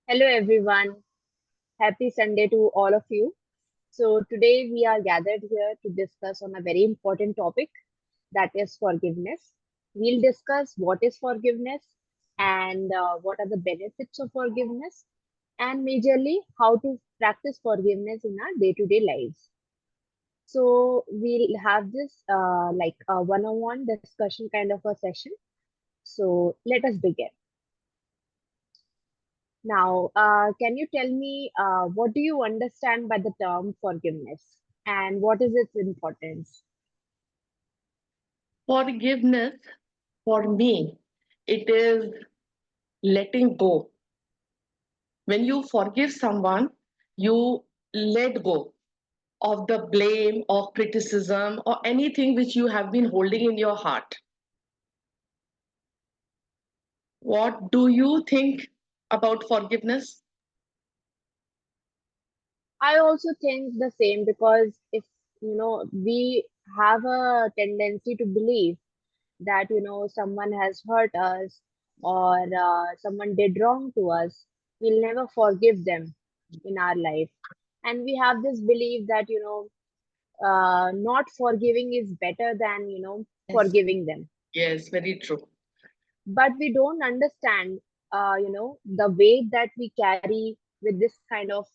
Hello everyone. Happy Sunday to all of you. So today we are gathered here to discuss on a very important topic, that is forgiveness. We'll discuss what is forgiveness and what are the benefits of forgiveness, and majorly how to practice forgiveness in our day-to-day lives. So we'll have this like a one-on-one discussion kind of a session. So let us begin. Now, can you tell me what do you understand by the term forgiveness and what is its importance? Forgiveness for me, it is letting go. When you forgive someone, you let go of the blame or criticism or anything which you have been holding in your heart. What do you think about forgiveness? I also think the same because if we have a tendency to believe that someone has hurt us or someone did wrong to us, we'll never forgive them in our life, and we have this belief that not forgiving is better than Yes, forgiving them. yes, very true. But we don't understand the weight that we carry with this kind of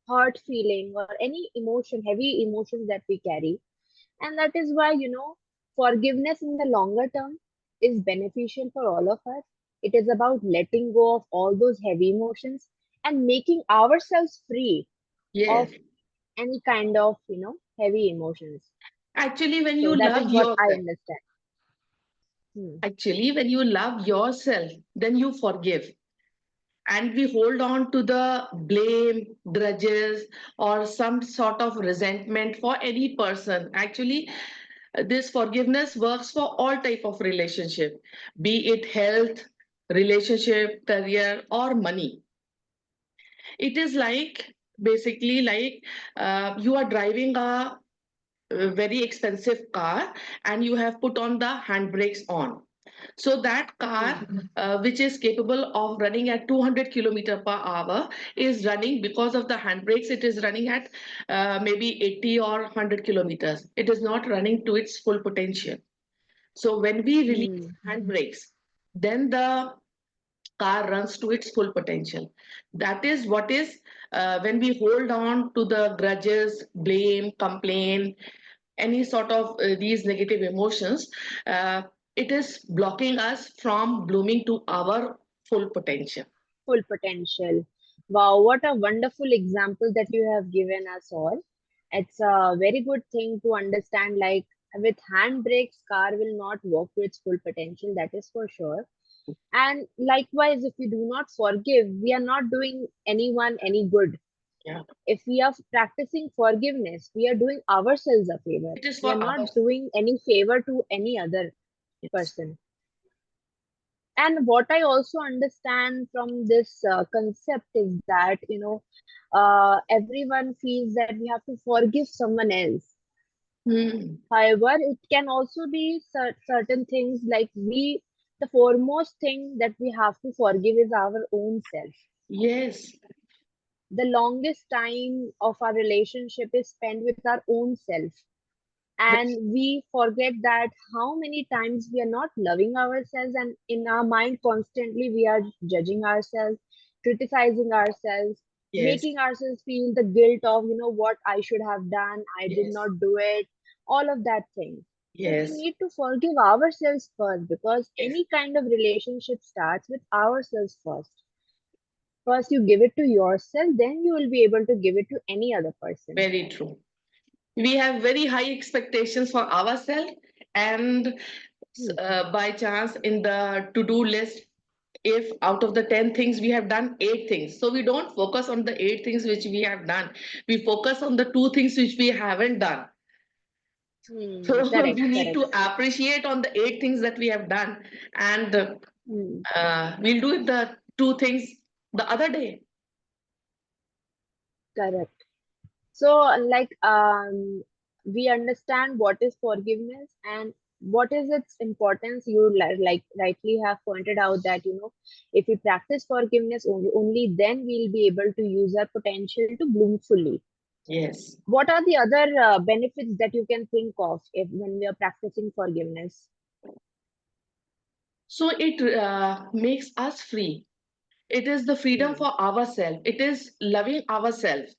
hurt feeling or any emotion, heavy emotions that we carry. And that is why forgiveness in the longer term is beneficial for all of us. It is about letting go of all those heavy emotions and making ourselves free of Yes. any kind of heavy emotions. Actually, when So you that is love what I yourself, understand. Hmm. actually, when you love yourself, then you forgive. And we hold on to the blame, grudges, or some sort of resentment for any person. Actually, this forgiveness works for all type of relationship, be it health, relationship, career, or money. It is like basically like you are driving a very expensive car and you have put on the handbrakes on, so that car, Hmm. which is capable of running at 200 kilometer per hour, is running because of the handbrakes. It is running at maybe 80 or 100 kilometers. It is not running to its full potential. So when we release Hmm. handbrakes, then the car runs to its full potential. That is what is when we hold on to the grudges, blame, complain, any sort of these negative emotions, uh, it is blocking us from blooming to our full potential. Full potential. Wow, what a wonderful example that you have given us all. It's a very good thing to understand. Like with handbrakes, car will not work to its full potential, that is for sure. And likewise, if we do not forgive, we are not doing anyone any good. Yeah, If we are practicing forgiveness, we are doing ourselves a favor. it is We for are not ours. doing any favor to any other Yes. person. And what I also understand from this concept is that everyone feels that we have to forgive someone else. Hmm. However, it can also be certain things like the foremost thing that we have to forgive is our own self. Yes, The longest time of our relationship is spent with our own self, and we forget that how many times we are not loving ourselves, and in our mind constantly we are judging ourselves, criticizing ourselves, yes, making ourselves feel the guilt of what I should have done, I did yes, not do it, all of that thing. So we yes, need to forgive ourselves first, because yes. any kind of relationship starts with ourselves first. First you give it to yourself, then you will be able to give it to any other person. Very true. We have very high expectations for ourselves, and Hmm. by chance in the to-do list, if out of the 10 things we have done 8 things, so we don't focus on the 8 things which we have done, we focus on the 2 things which we haven't done. Hmm. So Correct, we need correct. to appreciate on the 8 things that we have done, and Hmm. we'll do it the 2 things the other day. Correct. So, like, we understand what is forgiveness, and what is its importance? You like rightly have pointed out that, if we practice forgiveness, only then we'll be able to use our potential to bloom fully. Yes. What are the other benefits that you can think of if when we are practicing forgiveness? So it makes us free. It is the freedom Hmm. for ourselves. It is loving ourselves.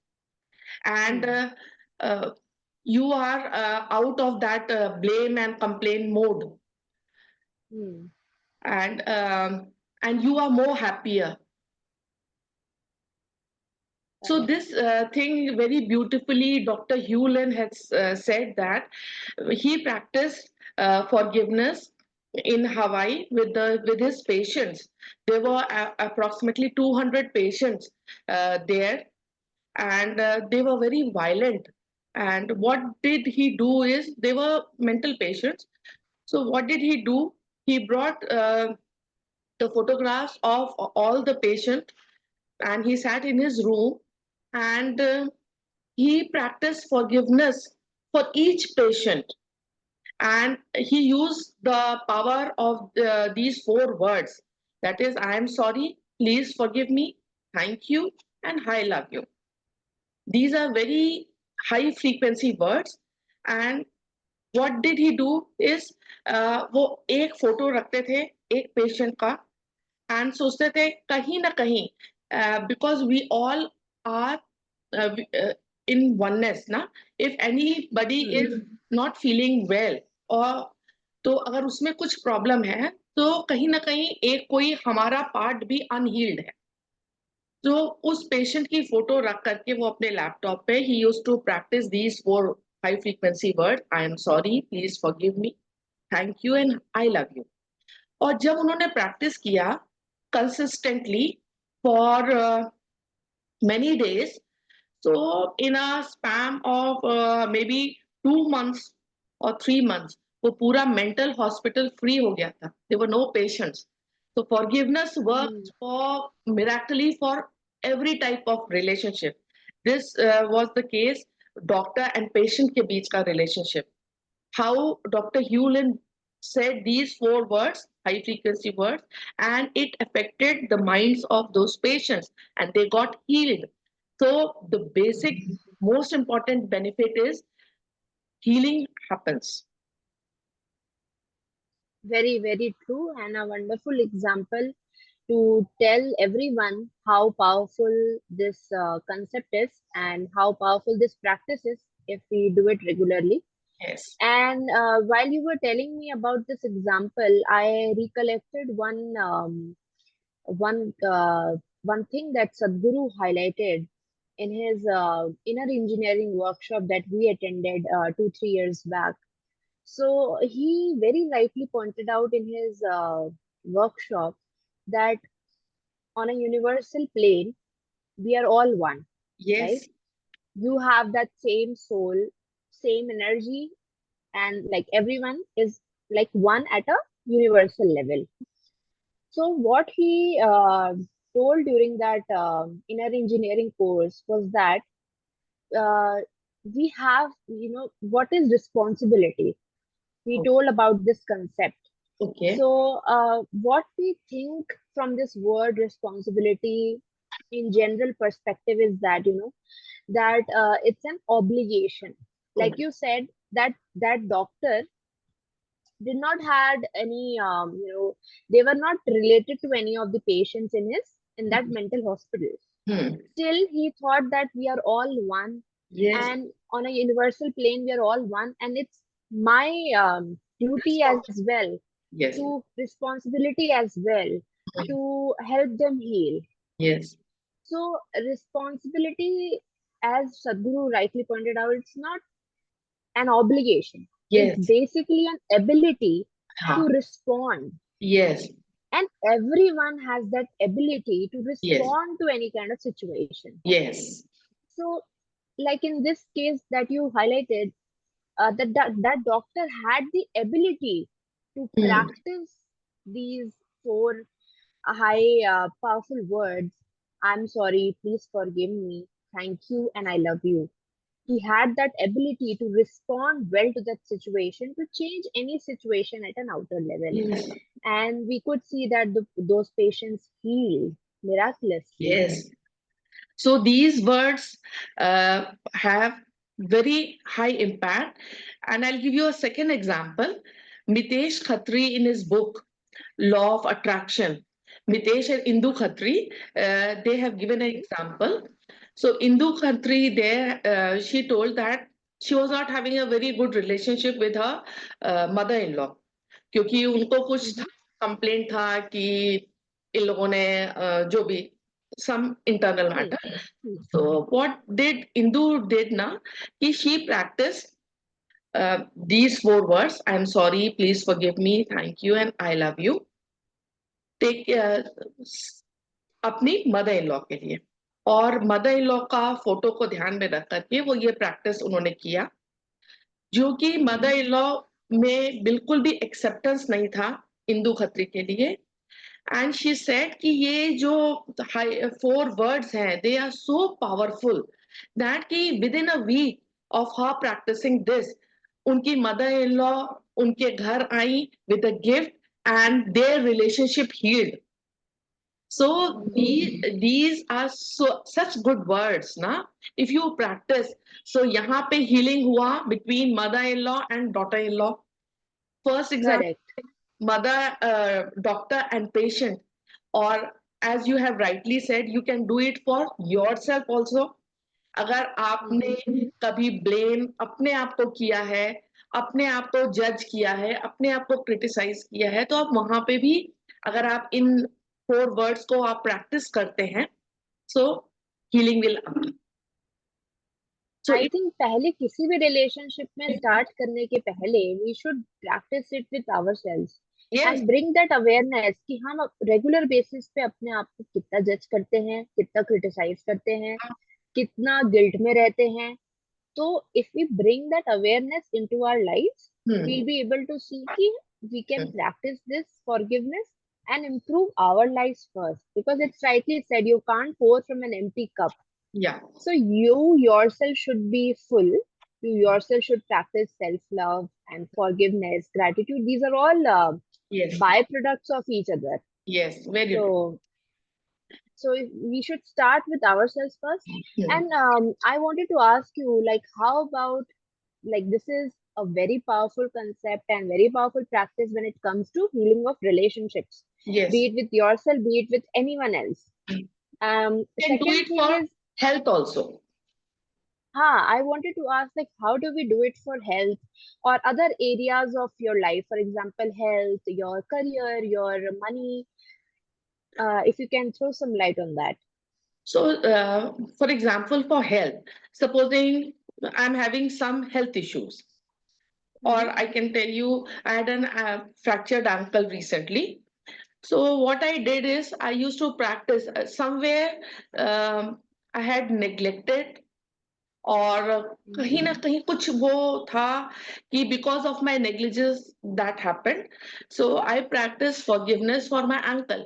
And Hmm. uh, you are out of that blame and complain mode. Hmm. And and you are more happier. So Correct. this thing very beautifully, Dr. Hewlin has said that he practiced forgiveness in Hawaii with his patients. There were approximately 200 patients there, and they were very violent. And what did he do is they were mental patients. So what did he do? He brought the photographs of all the patients, and he sat in his room, and he practiced forgiveness for each patient, and he used the power of these four words, that is, I am sorry, please forgive me, thank you, and I love you. These are very high frequency words. And what did he do is वो एक photo रखते थे एक patient का, and सोचते थे कहीं ना कहीं, because we all are in oneness ना, if anybody Hmm. Is not feeling well, और तो अगर उसमें कुछ प्रॉब्लम है, तो कहीं ना कहीं एक कोई हमारा पार्ट भी अनहील्ड है। तो उस पेशेंट की फोटो रख करके वो अपने लैपटॉप पे ही use to practice these four high frequency word, I am sorry, please forgive me, thank you, and I love you. और जब उन्होंने प्रैक्टिस किया consistently for many days, so in a span of maybe 2 months or 3 months, वो पूरा mental hospital free हो गया था. There were no patients. So forgiveness Hmm. works for miraculously for every type of relationship. This was the case doctor and patient के बीच का relationship. How Dr. Hewlin said these four words, high frequency words, and it affected the minds of those patients and they got healed. So, the basic, most important benefit is healing happens. Very, very true, and a wonderful example to tell everyone how powerful this concept is and how powerful this practice is if we do it regularly. Yes. And while you were telling me about this example, I recollected one thing that Sadhguru highlighted in his inner engineering workshop that we attended 2 3 years back. So he very rightly pointed out in his workshop that on a universal plane, we are all one, right? Yes. You have that same soul, same energy, and like everyone is like one at a universal level. So what he told during that inner engineering course was that uh, we have, what is responsibility? We O- told about this concept. Okay. So, what we think from this word responsibility in general perspective is that, that it's an obligation. Like Okay. you said, that doctor did not had any, they were not related to any of the patients in that mental hospital. Hmm. Still, he thought that we are all one, Yes. and on a universal plane, we are all one, and it's my duty as Response. well, Yes. to responsibility as well, to help them heal. Yes. So, responsibility, as Sadhguru rightly pointed out, it's not an obligation. It's Yes. basically an ability to Ha. respond. Yes. And everyone has that ability to Yes. respond to any kind of situation. Yes. So, like in this case that you highlighted, that doctor had the ability to Hmm. practice these four high powerful words: I'm sorry, please forgive me, thank you, and I love you. He had that ability to respond well to that situation, to change any situation at an outer level. Yes. And we could see that those patients healed miraculously. Yes. So these words have very high impact. And I'll give you a second example. Mitesh Khatri, in his book Law of Attraction, Mitesh and Indu Khatri, they have given an Mhm, example. So Indu Khatri, there, she told that she was not having a very good relationship with her mother-in-law, क्योंकि उनको कुछ mhm, complaint था कि इन लोगों ने जो भी some internal hmm, matter. hmm. So what did Indu did na? She practiced these four words: "I'm sorry, please forgive me, thank you, and I love you." Take अपनी मदर इन लॉ के लिए, और mother in law का photo को ध्यान में रख करके वो ये प्रैक्टिस उन्होंने किया, जो कि मदर इन लॉ में बिल्कुल भी एक्सेप्टेंस नहीं था इंदु खत्री के लिए. एंड शी सेड कि ये जो फोर वर्ड्स हैं, they are so powerful that कि within a week of her practicing this, उनकी मदर इन लॉ उनके घर आई with a gift and their relationship healed. So Mhm. these are so such good words, na? If you practice, so यहाँ पे healing हुआ between mother-in-law and daughter-in-law. First example, Correct. mother, doctor and patient. Or as you have rightly said, you can do it for yourself also. अगर आपने Mhm. कभी blame अपने आप को किया है, अपने आप को जज किया है, अपने आप को क्रिटिसाइज किया है, तो आप वहां पे भी अगर आप इन फोर वर्ड्स को आप प्रैक्टिस करते हैं, so healing will. So I think पहले किसी भी रिलेशनशिप में स्टार्ट करने के पहले we should practice it with ourselves yes. And bring that awareness कि हम रेगुलर बेसिस पे अपने आप को कितना जज करते हैं, कितना क्रिटिसाइज करते हैं, कितना गिल्ट में रहते हैं. तो if we bring that awareness into our lives, we'll be able to see कि we can practice this forgiveness and improve our lives first. Because it's rightly said, you can't pour from an empty cup. या. So you yourself should be full. You yourself should practice self-love and forgiveness, gratitude. These are all yes. byproducts of each other. Yes, very true. So we should start with ourselves first. And I wanted to ask you, like, how about, like, this is a very powerful concept and very powerful practice when it comes to healing of relationships, yes. be it with yourself, be it with anyone else. Can do Second it thing for is, health also. I wanted to ask, like, how do we do it for health or other areas of your life? For example, health, your career, your money. If you can throw some light on that. So, for example, for health, supposing I'm having some health issues, Mm-hmm. or I can tell you I had an fractured ankle recently. So, what I did is I used to practice somewhere I had neglected, और Mm-hmm. कहीं ना कहीं कुछ वो था कि because of my negligence that happened. So I practice forgiveness for my uncle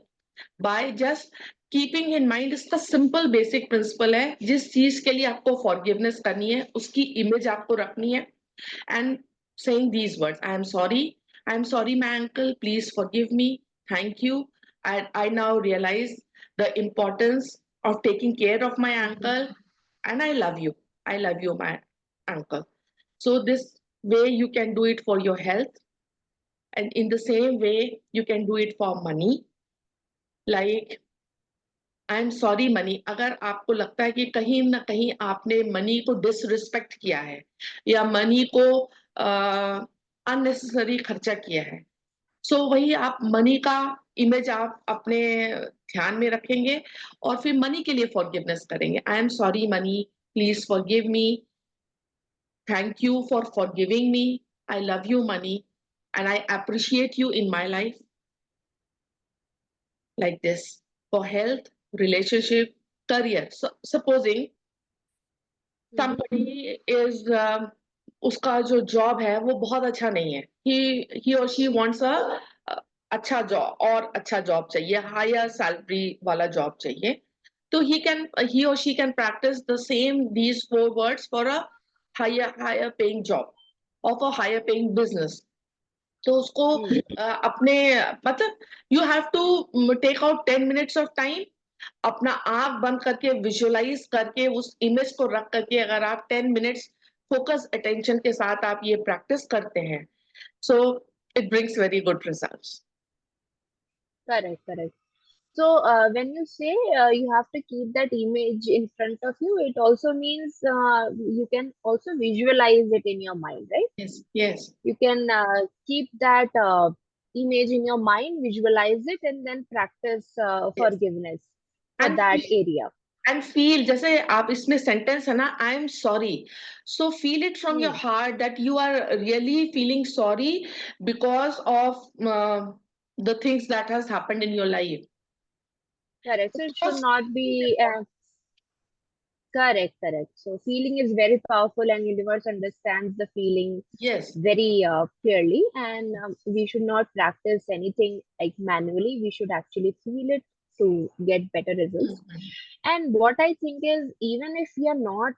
by just keeping in mind, इसका simple basic principle है, जिस चीज के लिए आपको फॉरगिवनेस करनी है उसकी इमेज आपको रखनी है, and saying these words: I'm sorry, my uncle, please forgive me, thank you, I now realize the importance of taking care of my Mm-hmm. uncle, and I love you, my uncle. So this way you can do it for your health, and in the same way you can do it for money. Like, I am sorry money, अगर आपको लगता है कि कहीं ना कहीं आपने money को डिसरिस्पेक्ट किया है या मनी को अननेसेसरी खर्चा किया है, सो वही आप मनी का इमेज आप अपने ध्यान में रखेंगे, और फिर मनी के लिए फॉरगिवनेस करेंगे: आई am sorry money, please forgive me, thank you for forgiving me, I love you money, and I appreciate you in my life. Like this, for health, relationship, career. So supposing Mm-hmm. somebody is उसका जो job है वो बहुत अच्छा नहीं है, he or she wants a अच्छा job, और अच्छा जॉब चाहिए, हायर सैलरी वाला जॉब चाहिए, तो he or she can practice the same these four words for a higher paying job, of a higher paying business. तो उसको Hmm. अपने मतलब you have to take out 10 minutes of time, अपना आंख बंद करके विजुअलाइज करके उस इमेज को रख करके अगर आप 10 minutes फोकस अटेंशन के साथ आप ये प्रैक्टिस करते हैं, so it brings very good results. Correct, correct. So, when you say you have to keep that image in front of you, it also means you can also visualize it in your mind, right? Yes, yes, You can keep that image in your mind, visualize it, and then practice yes. forgiveness for And that area. And feel, जैसे आप इसमें sentence है ना, I am sorry, so feel it from your Hmm. Heart that you are really feeling sorry because of the things that has happened in your life. Correct. So it should Because not be correct, correct. So feeling is very powerful, and universe understands the feeling yes. very clearly. And we should not practice anything like manually. We should actually feel it to get better results. Mm, And what I think is, even if we are not,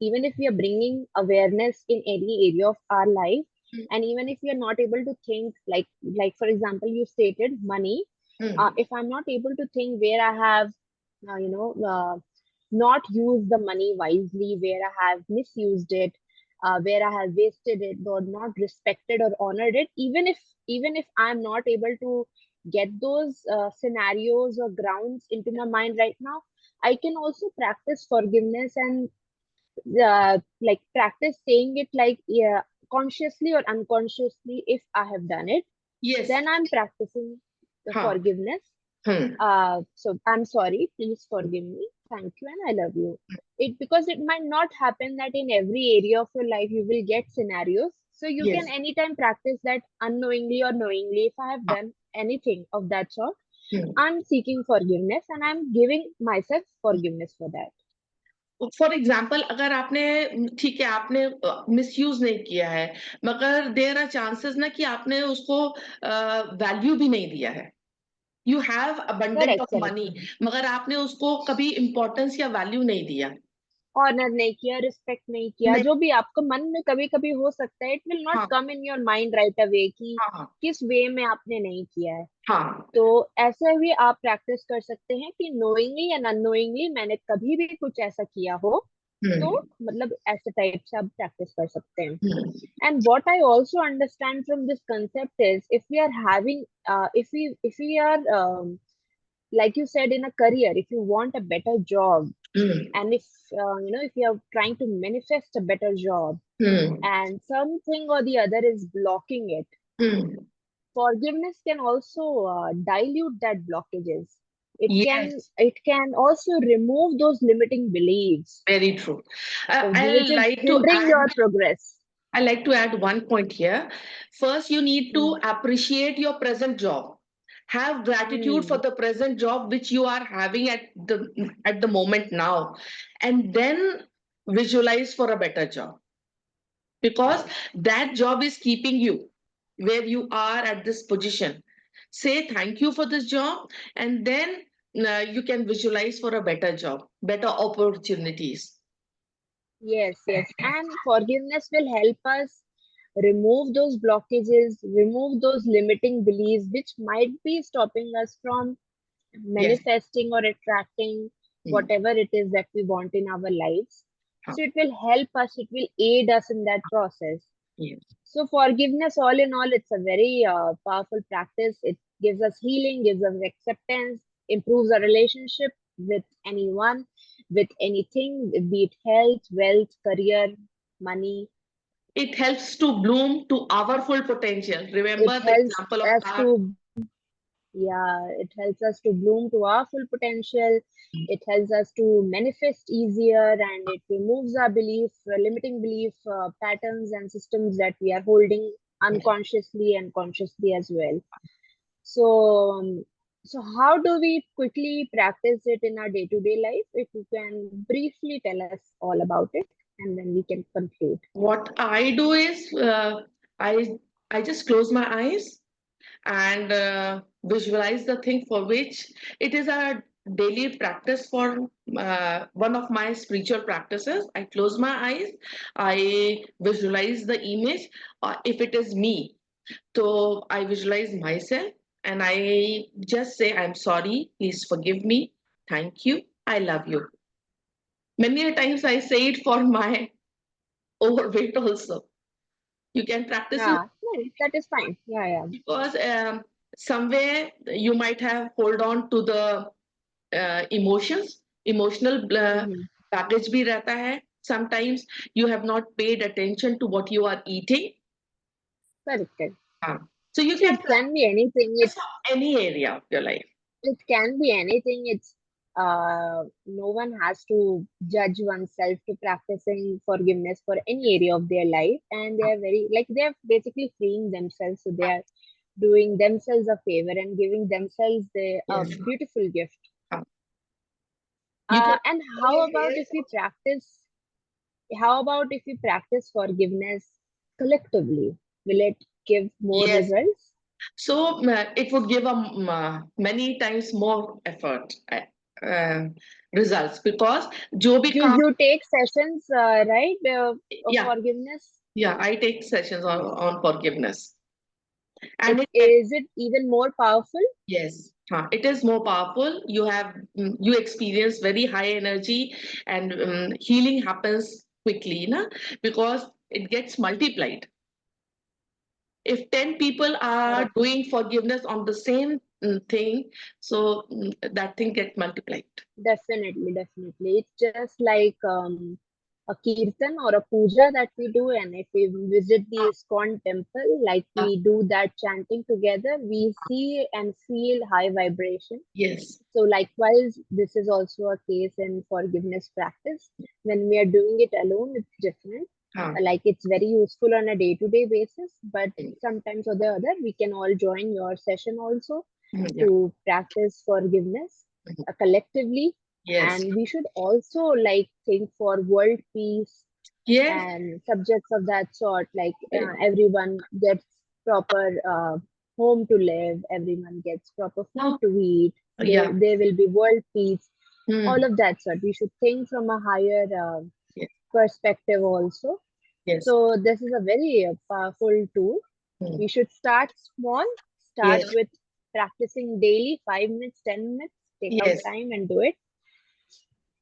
even if we are bringing awareness in any area of our life, mm, and even if we are not able to think, like for example, you stated money. mm. If I'm not able to think where I have, not used the money wisely, where I have misused it, where I have wasted it, or not respected or honored it, even if I'm not able to get those scenarios or grounds into my mind right now, I can also practice forgiveness and like practice saying it like, yeah, consciously or unconsciously. If I have done it, Yes. then I'm practicing the Huh. forgiveness. Hmm. So I'm sorry, please forgive me, thank you, and I love you. It, because it might not happen that in every area of your life you will get scenarios, so you can Yes. anytime practice that unknowingly or knowingly. If I have हाँ. done anything of that sort, Hmm. I'm seeking forgiveness and I'm giving myself forgiveness for that. For example अगर आपने, ठीक है, आपने misuse नहीं किया है, मगर देर आर चांसेस ना कि आपने उसको वैल्यू भी नहीं दिया है. You have abundant Correct, of correct. Money, मगर आपने उसको कभी इम्पोर्टेंस या वैल्यू नहीं दिया. ऑनर नहीं किया, रिस्पेक्ट नहीं किया, नहीं. जो भी आपको मन में कभी कभी हो सकता है, इट विल नॉट हाँ, come in your mind right away कि हाँ, किस वे में आपने नहीं किया है। हाँ. तो ऐसे भी आप प्रैक्टिस कर सकते हैं कि नोइंगली या अननोइंगली मैंने कभी भी कुछ ऐसा किया हो, तो हम्म. मतलब ऐसे टाइप से आप प्रैक्टिस कर सकते हैं। Hmm. And what I also understand from this concept is, if we are having if we are like you said, in a career, if you want a better job, hmm. and if you are trying to manifest a better job, hmm. and something or the other is blocking it, hmm. forgiveness can also dilute that blockages. Yes, It can also remove those limiting beliefs, very true. which is hindering your progress. I like to add one point here. First, you need to Hmm. appreciate your present job. Have gratitude for Hmm. the present job which you are having at the moment now, and then visualize for a better job, because Correct. that job is keeping you where you are at this position. Say thank you for this job, and then you can visualize for a better job, better opportunities. Yes, yes. And forgiveness will help us remove those blockages, remove those limiting beliefs which might be stopping us from Yes. manifesting or attracting Mm. whatever it is that we want in our lives. Huh. So it will help us, it will aid us in that process. Yes. So forgiveness, all in all, it's a very powerful practice. It gives us healing, gives us acceptance, improves our relationship with anyone, with anything, be it health, wealth, career, money. It helps to bloom to our full potential. It Remember the helps example of us car? to, yeah, it helps us to bloom to our full potential. It helps us to manifest easier, and it removes our limiting belief patterns and systems that we are holding unconsciously and consciously as well. So, so how do we quickly practice it in our day-to-day life? If you can briefly tell us all about it, and then we can conclude. What I do is I I just close my eyes and visualize the thing for which it is a daily practice for one of my spiritual practices. I close my eyes, I visualize the image. If it is me, so I visualize myself and I just say, I'm sorry, please forgive me, thank you, I love you. Many a times I say it for my overweight also. You can practice it Yeah, yeah, that is fine. Yeah, yeah. because somewhere you might have hold on to the emotions, emotional Mm-hmm. baggage bhi rehta hai. Sometimes you have not paid attention to what you are eating. Correct, correct. Uh, so you So can it can be anything. practice any area of your life. It can be anything. It's no one has to judge oneself to practicing forgiveness for any area of their life, and they are very like they are basically freeing themselves. So they are doing themselves a favor and giving themselves the a Yes. beautiful gift. Uh, you can And hold your hair. how about if we practice forgiveness collectively? Will it give more Yes. results? So it would give a many times more effort uh, results because jo bhi You kaam, you take sessions, right? Of yeah, forgiveness. yeah, I take sessions on forgiveness and It is it even more powerful? yes, it is more powerful. You have you experience very high energy and healing happens quickly, na? Because it gets multiplied. If 10 people are Correct. doing forgiveness on the same thing, so that thing gets multiplied. Definitely, definitely. It's just like a kirtan or a puja that we do, and if we visit the ISKCON temple, like Uh, we do that chanting together, we see and feel high vibration. yes. So likewise, this is also a case in forgiveness practice. When we are doing it alone, it's different. Uh, Like it's very useful on a day-to-day basis, but sometimes or the other, we can all join your session also yeah. to practice forgiveness collectively. Yes. And we should also like think for world peace Yes. and subjects of that sort, like everyone gets proper home to live, everyone gets proper food No. to eat, Yeah. there will be world peace, all Hmm. of that sort. We should think from a higher Yes. perspective also. Yes. So this is a very powerful tool. Hmm. We should start small, start Yes. with practicing daily, 5 minutes, 10 minutes, take out Yes. time and do it.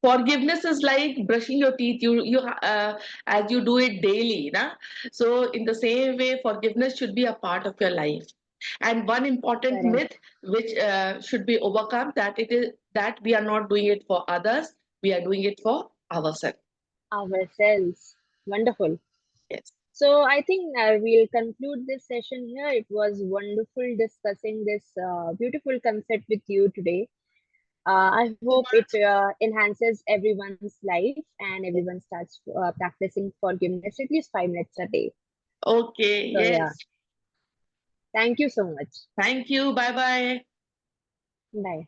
Forgiveness is like brushing your teeth. As you do it daily, na? So in the same way, forgiveness should be a part of your life. And one important Correct. myth which should be overcome, that it is that we are not doing it for others, we are doing it for ourselves. Ourselves. Wonderful. Yes. So I think we'll conclude this session here. It was wonderful discussing this beautiful concept with you today. I hope it enhances everyone's life and everyone starts practicing forgiveness at least 5 minutes a day. Okay. So yeah, Yes. thank you so much. Thank you. Bye bye. Bye.